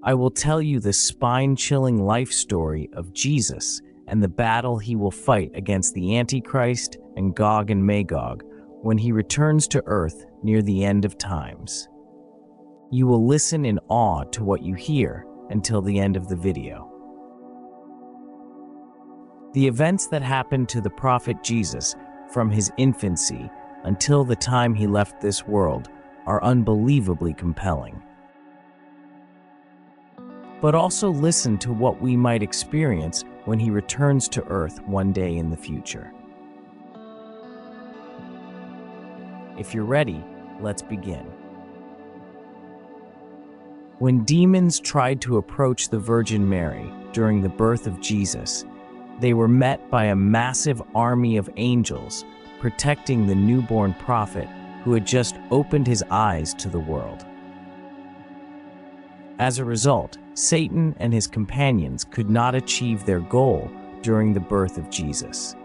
I will tell you the spine-chilling life story of Jesus and the battle he will fight against the Antichrist and Gog and Magog when he returns to earth near the end of times. You will listen in awe to what you hear until the end of the video. The events that happened to the prophet Jesus from his infancy until the time he left this world are unbelievably compelling. But also listen to what we might experience when he returns to earth one day in the future. If you're ready, let's begin. When demons tried to approach the Virgin Mary during the birth of Jesus, they were met by a massive army of angels protecting the newborn prophet who had just opened his eyes to the world. As a result, Satan and his companions could not achieve their goal during the birth of Jesus.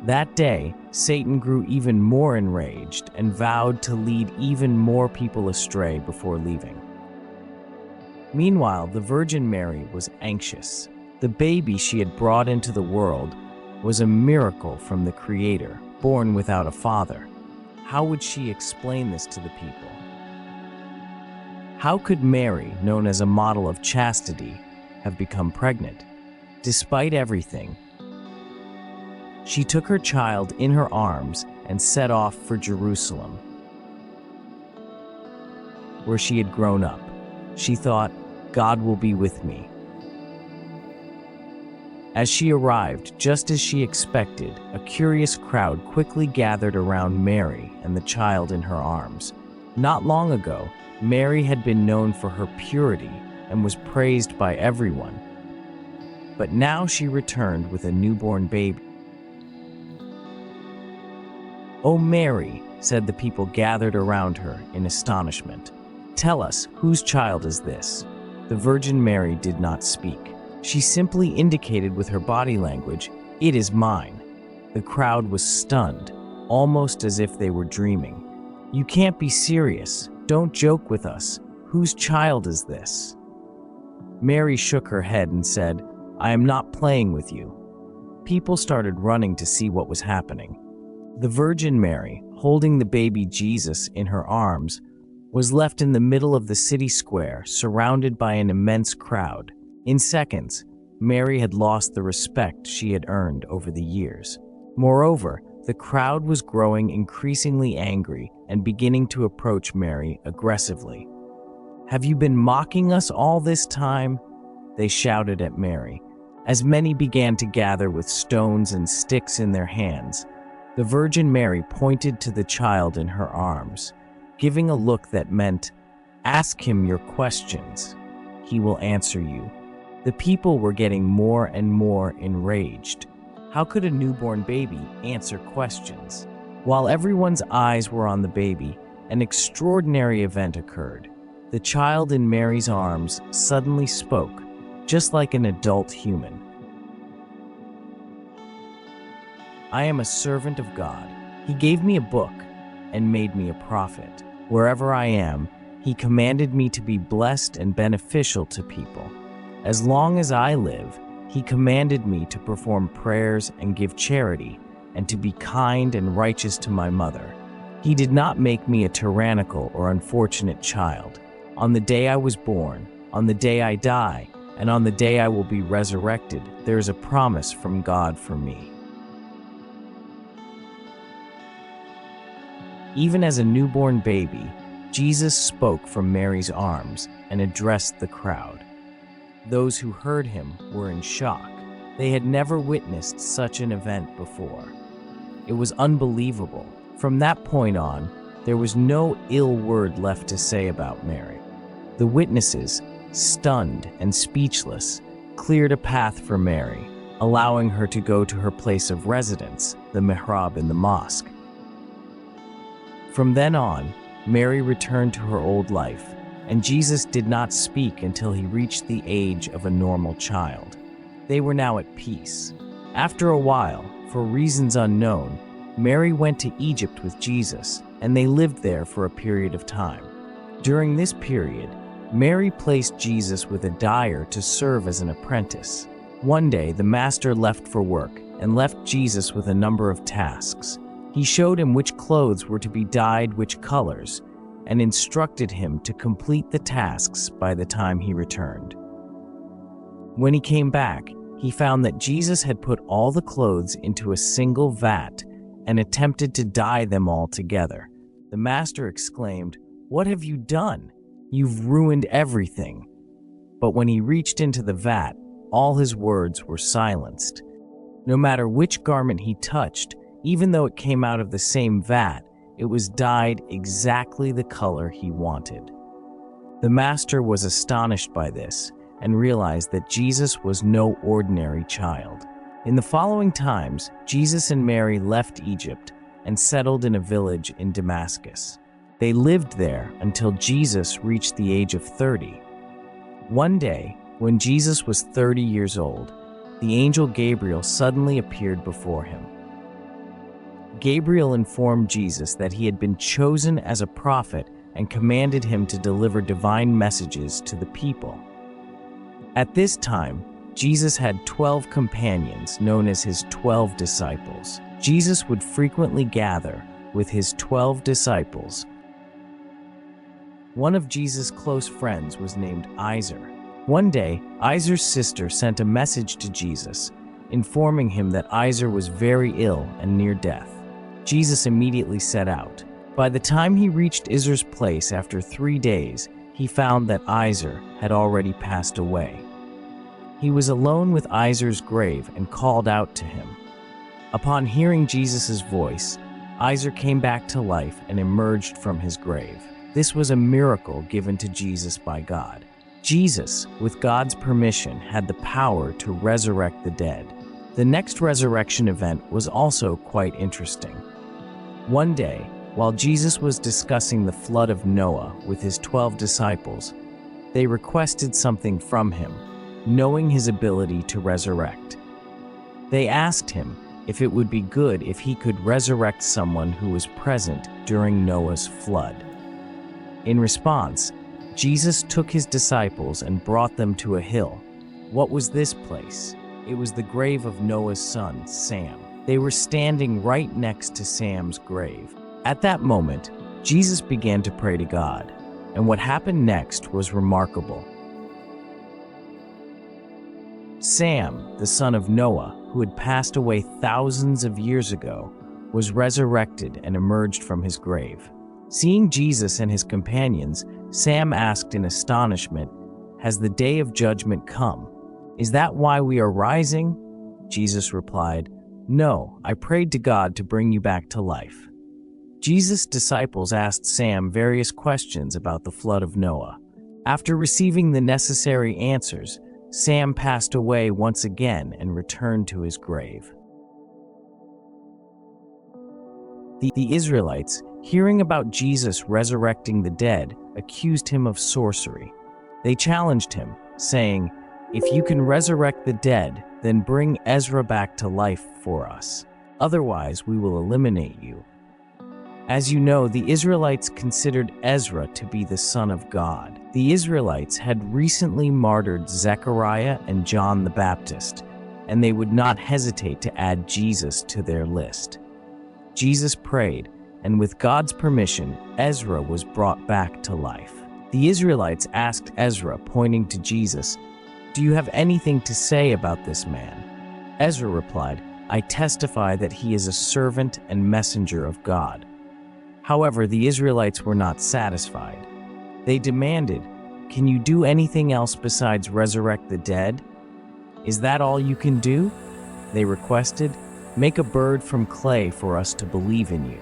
That day, Satan grew even more enraged and vowed to lead even more people astray before leaving. Meanwhile, the Virgin Mary was anxious. The baby she had brought into the world was a miracle from the Creator, born without a father. How would she explain this to the people? How could Mary, known as a model of chastity, have become pregnant? Despite everything, she took her child in her arms and set off for Jerusalem, where she had grown up. She thought, God will be with me. As she arrived, just as she expected, a curious crowd quickly gathered around Mary and the child in her arms. Not long ago, Mary had been known for her purity and was praised by everyone. But now she returned with a newborn baby. "Oh, Mary," said the people gathered around her in astonishment. "Tell us, whose child is this?" The Virgin Mary did not speak. She simply indicated with her body language, "It is mine." The crowd was stunned, almost as if they were dreaming. "You can't be serious. Don't joke with us. Whose child is this?" Mary shook her head and said, "I am not playing with you." People started running to see what was happening. The Virgin Mary, holding the baby Jesus in her arms, was left in the middle of the city square, surrounded by an immense crowd. In seconds, Mary had lost the respect she had earned over the years. Moreover, the crowd was growing increasingly angry and beginning to approach Mary aggressively. "Have you been mocking us all this time?" they shouted at Mary. As many began to gather with stones and sticks in their hands, the Virgin Mary pointed to the child in her arms, giving a look that meant, "Ask him your questions. He will answer you." The people were getting more and more enraged. How could a newborn baby answer questions? While everyone's eyes were on the baby, an extraordinary event occurred. The child in Mary's arms suddenly spoke, just like an adult human. "I am a servant of God. He gave me a book and made me a prophet. Wherever I am, he commanded me to be blessed and beneficial to people. As long as I live, he commanded me to perform prayers and give charity, and to be kind and righteous to my mother. He did not make me a tyrannical or unfortunate child. On the day I was born, on the day I die, and on the day I will be resurrected, there is a promise from God for me." Even as a newborn baby, Jesus spoke from Mary's arms and addressed the crowd. Those who heard him were in shock. They had never witnessed such an event before. It was unbelievable. From that point on, there was no ill word left to say about Mary. The witnesses, stunned and speechless, cleared a path for Mary, allowing her to go to her place of residence, the mihrab in the mosque. From then on, Mary returned to her old life, and Jesus did not speak until he reached the age of a normal child. They were now at peace. After a while, for reasons unknown, Mary went to Egypt with Jesus, and they lived there for a period of time. During this period, Mary placed Jesus with a dyer to serve as an apprentice. One day, the master left for work and left Jesus with a number of tasks. He showed him which clothes were to be dyed which colors, and instructed him to complete the tasks by the time he returned. When he came back, he found that Jesus had put all the clothes into a single vat and attempted to dye them all together. The master exclaimed, "What have you done? You've ruined everything." But when he reached into the vat, all his words were silenced. No matter which garment he touched, even though it came out of the same vat, it was dyed exactly the color he wanted. The master was astonished by this and realized that Jesus was no ordinary child. In the following times, Jesus and Mary left Egypt and settled in a village in Damascus. They lived there until Jesus reached the age of 30. One day, when Jesus was 30 years old, the angel Gabriel suddenly appeared before him. Gabriel informed Jesus that he had been chosen as a prophet and commanded him to deliver divine messages to the people. At this time, Jesus had 12 companions known as his 12 disciples. Jesus would frequently gather with his 12 disciples. One of Jesus' close friends was named Isaac. One day, Isaac's sister sent a message to Jesus, informing him that Isaac was very ill and near death. Jesus immediately set out. By the time he reached Isaac's place after 3 days, he found that Isaac had already passed away. He was alone with Isaac's grave and called out to him. Upon hearing Jesus' voice, Isaac came back to life and emerged from his grave. This was a miracle given to Jesus by God. Jesus, with God's permission, had the power to resurrect the dead. The next resurrection event was also quite interesting. One day, while Jesus was discussing the flood of Noah with his 12 disciples, they requested something from him, knowing his ability to resurrect. They asked him if it would be good if he could resurrect someone who was present during Noah's flood. In response, Jesus took his disciples and brought them to a hill. What was this place? It was the grave of Noah's son, Sam. They were standing right next to Sam's grave. At that moment, Jesus began to pray to God, and what happened next was remarkable. Sam, the son of Noah, who had passed away thousands of years ago, was resurrected and emerged from his grave. Seeing Jesus and his companions, Sam asked in astonishment, "Has the day of judgment come? Is that why we are rising?" Jesus replied, "No, I prayed to God to bring you back to life." Jesus' disciples asked Sam various questions about the flood of Noah. After receiving the necessary answers, Sam passed away once again and returned to his grave. The Israelites, hearing about Jesus resurrecting the dead, accused him of sorcery. They challenged him, saying, "If you can resurrect the dead, then bring Ezra back to life for us. Otherwise, we will eliminate you." As you know, the Israelites considered Ezra to be the son of God. The Israelites had recently martyred Zechariah and John the Baptist, and they would not hesitate to add Jesus to their list. Jesus prayed, and with God's permission, Ezra was brought back to life. The Israelites asked Ezra, pointing to Jesus, "Do you have anything to say about this man?" Ezra replied, "I testify that he is a servant and messenger of God." However, the Israelites were not satisfied. They demanded, "Can you do anything else besides resurrect the dead? Is that all you can do?" They requested, "Make a bird from clay for us to believe in you."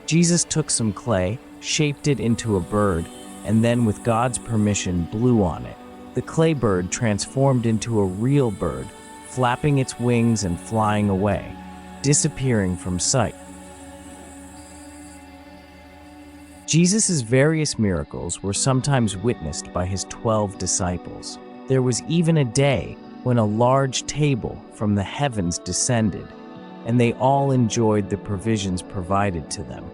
Jesus took some clay, shaped it into a bird, and then with God's permission blew on it. The clay bird transformed into a real bird, flapping its wings and flying away, disappearing from sight. Jesus' various miracles were sometimes witnessed by his 12 disciples. There was even a day when a large table from the heavens descended, and they all enjoyed the provisions provided to them.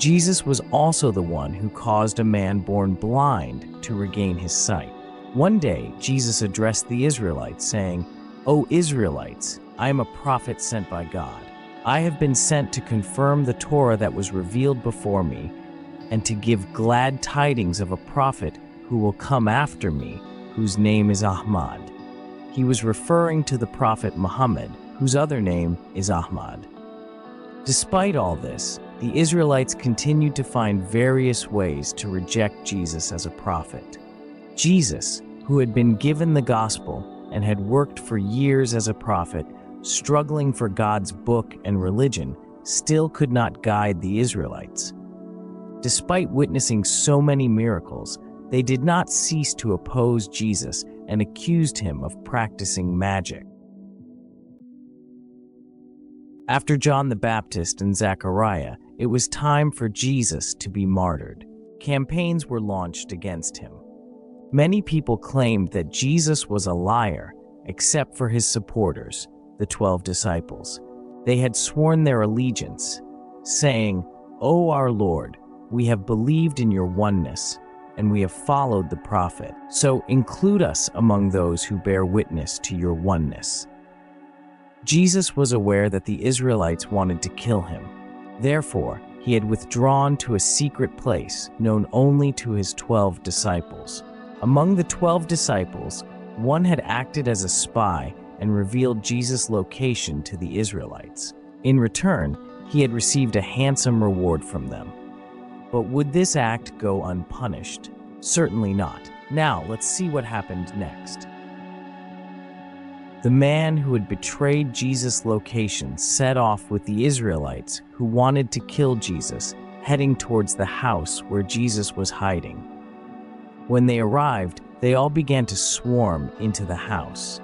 Jesus was also the one who caused a man born blind to regain his sight. One day, Jesus addressed the Israelites, saying, "O Israelites, I am a prophet sent by God. I have been sent to confirm the Torah that was revealed before me, and to give glad tidings of a prophet who will come after me, whose name is Ahmad." He was referring to the prophet Muhammad, whose other name is Ahmad. Despite all this, the Israelites continued to find various ways to reject Jesus as a prophet. Jesus, who had been given the gospel and had worked for years as a prophet, struggling for God's book and religion, still could not guide the Israelites. Despite witnessing so many miracles, they did not cease to oppose Jesus and accused him of practicing magic. After John the Baptist and Zechariah, it was time for Jesus to be martyred. Campaigns were launched against him. Many people claimed that Jesus was a liar, except for his supporters, the 12 disciples. They had sworn their allegiance, saying, "O our Lord, we have believed in your oneness, and we have followed the prophet. So include us among those who bear witness to your oneness." Jesus was aware that the Israelites wanted to kill him. Therefore, he had withdrawn to a secret place known only to his 12 disciples. Among the 12 disciples, one had acted as a spy and revealed Jesus' location to the Israelites. In return, he had received a handsome reward from them. But would this act go unpunished? Certainly not. Now, let's see what happened next. The man who had betrayed Jesus' location set off with the Israelites who wanted to kill Jesus, heading towards the house where Jesus was hiding. When they arrived, they all began to swarm into the house.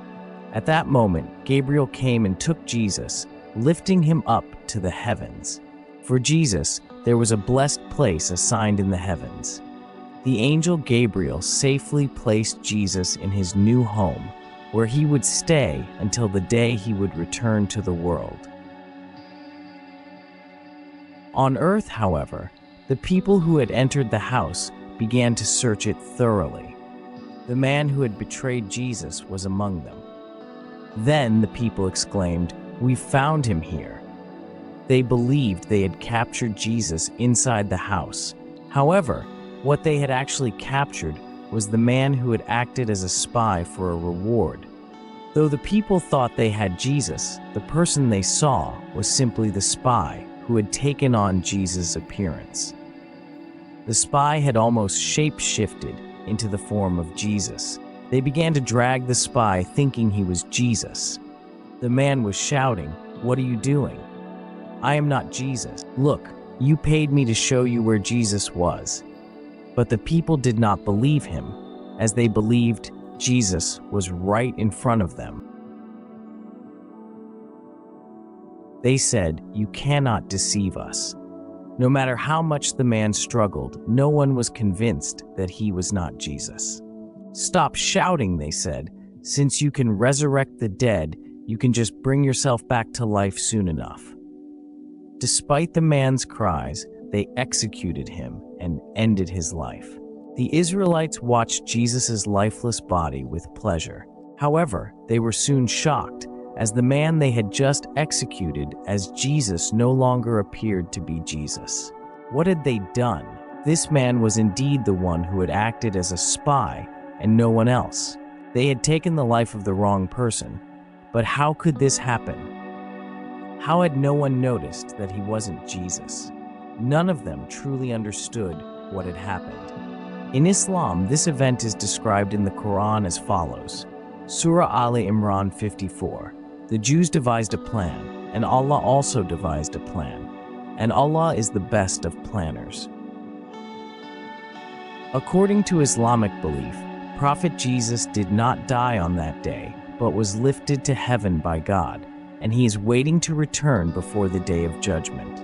At that moment, Gabriel came and took Jesus, lifting him up to the heavens. For Jesus, there was a blessed place assigned in the heavens. The angel Gabriel safely placed Jesus in his new home, where he would stay until the day he would return to the world. On earth, however, the people who had entered the house began to search it thoroughly. The man who had betrayed Jesus was among them. Then the people exclaimed, "We found him here." They believed they had captured Jesus inside the house. However, what they had actually captured was the man who had acted as a spy for a reward. Though the people thought they had Jesus, the person they saw was simply the spy who had taken on Jesus' appearance. The spy had almost shape-shifted into the form of Jesus. They began to drag the spy, thinking he was Jesus. The man was shouting, "What are you doing? I am not Jesus. Look, you paid me to show you where Jesus was." But the people did not believe him, as they believed Jesus was right in front of them. They said, "You cannot deceive us." No matter how much the man struggled, no one was convinced that he was not Jesus. "Stop shouting," they said. "Since you can resurrect the dead, you can just bring yourself back to life soon enough." Despite the man's cries, they executed him and ended his life. The Israelites watched Jesus' lifeless body with pleasure. However, they were soon shocked, as the man they had just executed as Jesus no longer appeared to be Jesus. What had they done? This man was indeed the one who had acted as a spy and no one else. They had taken the life of the wrong person. But how could this happen? How had no one noticed that he wasn't Jesus? None of them truly understood what had happened. In Islam, this event is described in the Quran as follows. Surah Ali Imran 54. The Jews devised a plan, and Allah also devised a plan, and Allah is the best of planners. According to Islamic belief, Prophet Jesus did not die on that day, but was lifted to heaven by God, and he is waiting to return before the Day of Judgment.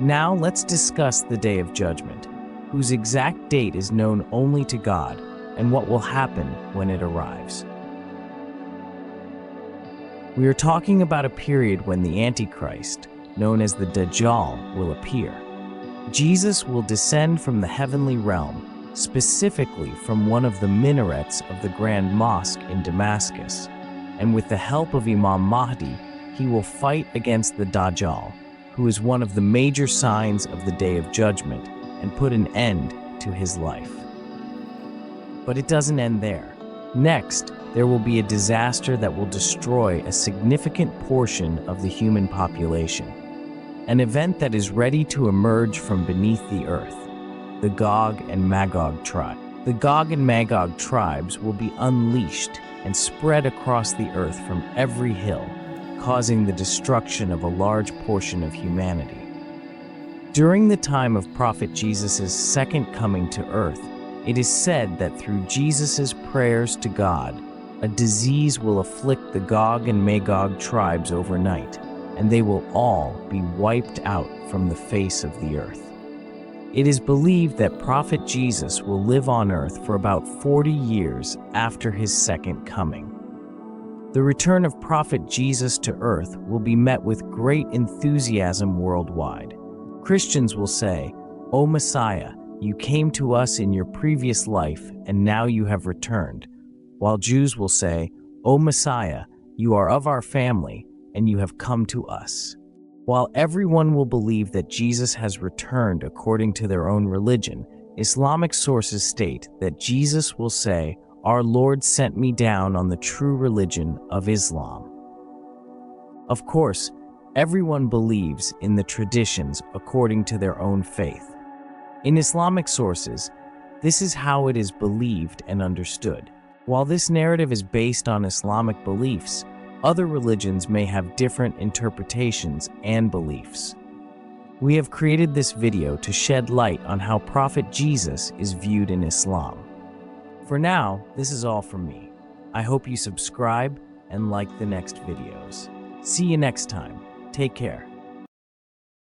Now let's discuss the Day of Judgment, whose exact date is known only to God, and what will happen when it arrives. We are talking about a period when the Antichrist, known as the Dajjal, will appear. Jesus will descend from the heavenly realm, specifically from one of the minarets of the Grand Mosque in Damascus, and with the help of Imam Mahdi, he will fight against the Dajjal, who is one of the major signs of the Day of Judgment, and put an end to his life. But it doesn't end there. Next, there will be a disaster that will destroy a significant portion of the human population. An event that is ready to emerge from beneath the earth, the Gog and Magog tribe. The Gog and Magog tribes will be unleashed and spread across the earth from every hill, causing the destruction of a large portion of humanity. During the time of Prophet Jesus' second coming to earth, it is said that through Jesus' prayers to God, a disease will afflict the Gog and Magog tribes overnight, and they will all be wiped out from the face of the earth. It is believed that Prophet Jesus will live on earth for about 40 years after his second coming. The return of Prophet Jesus to earth will be met with great enthusiasm worldwide. Christians will say, "O Messiah, you came to us in your previous life and now you have returned," while Jews will say, "O Messiah, you are of our family and you have come to us." While everyone will believe that Jesus has returned according to their own religion, Islamic sources state that Jesus will say, "Our Lord sent me down on the true religion of Islam." Of course, everyone believes in the traditions according to their own faith. In Islamic sources, this is how it is believed and understood. While this narrative is based on Islamic beliefs, other religions may have different interpretations and beliefs. We have created this video to shed light on how Prophet Jesus is viewed in Islam. For now, this is all from me. I hope you subscribe and like the next videos. See you next time. Take care.